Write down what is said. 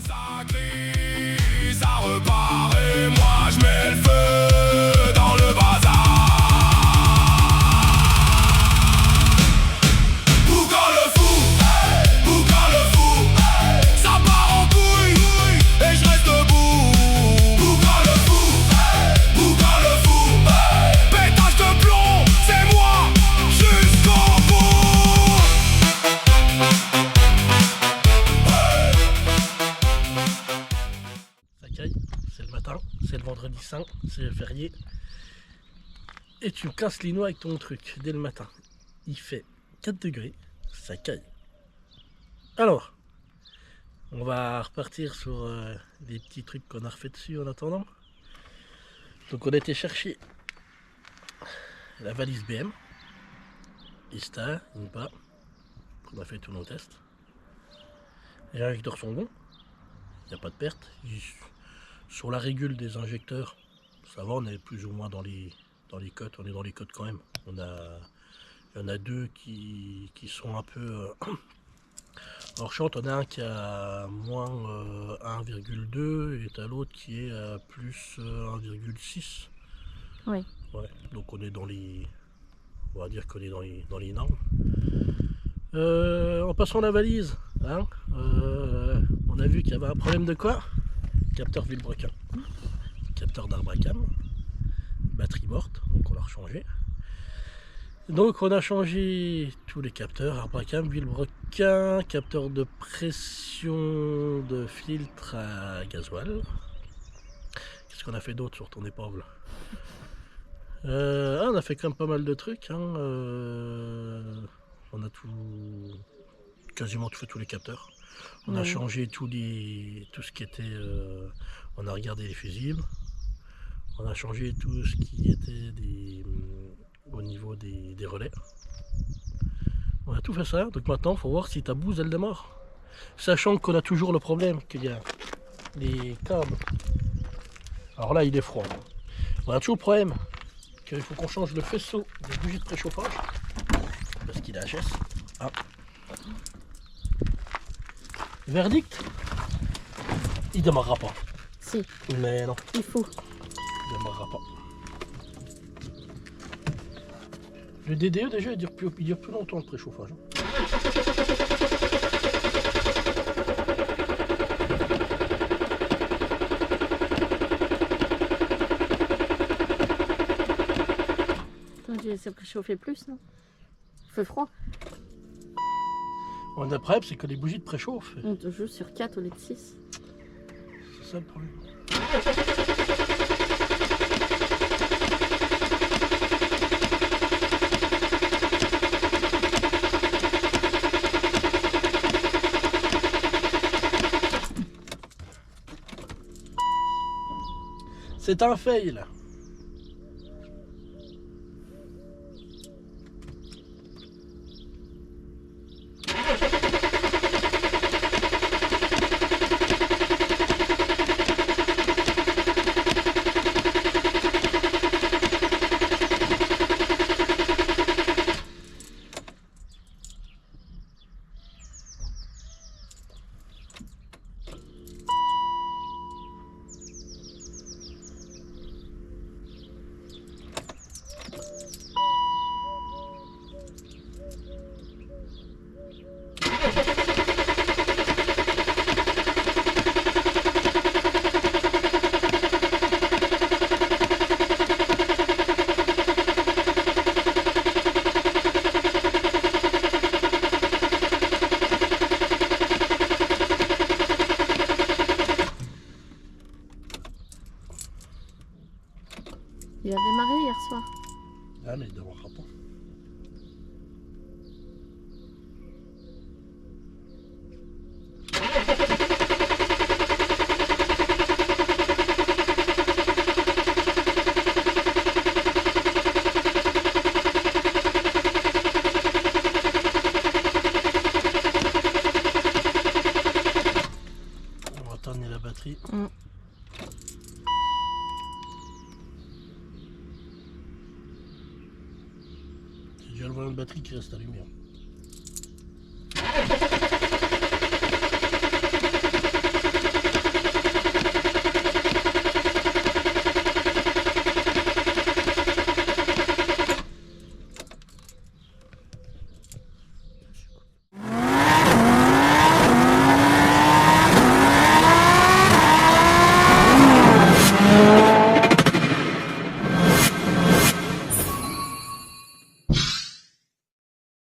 Ça crie, ça repart et moi je mets le feu dans le bazar. Boucan le fou, ça part en couille et je reste debout. Boucan le fou, pétage de plomb, c'est moi jusqu'au bout. Ça caille, c'est le matin, c'est le vendredi saint, c'est le férié. Et tu me casses les noix avec ton truc dès le matin. Il fait 4 degrés, ça caille. Alors, on va repartir sur des petits trucs qu'on a refait dessus en attendant. Donc on a été chercher la valise BM, Ista, Inpa, on a fait tous nos tests. Les injecteurs sont bons, il n'y a pas de perte. Sur la régule des injecteurs, ça va, on est plus ou moins dans les cotes, on est dans les cotes quand même. Il y en a deux qui sont un peu hors champ. On a un qui a moins 1,2 et t'as l'autre qui est à plus 1,6. Oui. Ouais, donc on est dans les... On va dire qu'on est dans les normes. En passant la valise, hein, on a vu qu'il y avait un problème de quoi? Capteur Villebrequin, capteur d'Arbracam, batterie morte, donc on l'a rechangé. Donc on a changé tous les capteurs, Arbracam, Villebrequin, capteur de pression de filtre à gasoil. Qu'est-ce qu'on a fait d'autre sur ton épingle? On a fait quand même pas mal de trucs, hein. On a quasiment tout fait, tous les capteurs. On a changé tout ce qui était... on a regardé les fusibles. On a changé tout ce qui était au niveau des relais. On a tout fait ça. Donc maintenant, il faut voir si ta bouse, elle démarre. Sachant qu'on a toujours le problème qu'il y a les câbles. Alors là, il est froid. On a toujours le problème qu'il faut qu'on change le faisceau des bougies de préchauffage. Parce qu'il est HS. Ah. Verdict, il démarrera pas. Si. Mais non, Il faut. il démarrera pas. Le DDE déjà il dure plus longtemps le préchauffage. Ça peut chauffer plus, non? Il fait froid. On a problème, c'est que les bougies de préchauffe. On te joue sur 4 au lieu de 6. C'est ça le problème. C'est un fail. Il a démarré hier soir. Ah mais il ne démarrera pas. On va tourner la batterie. C'est déjà le volant de batterie qui reste allumé.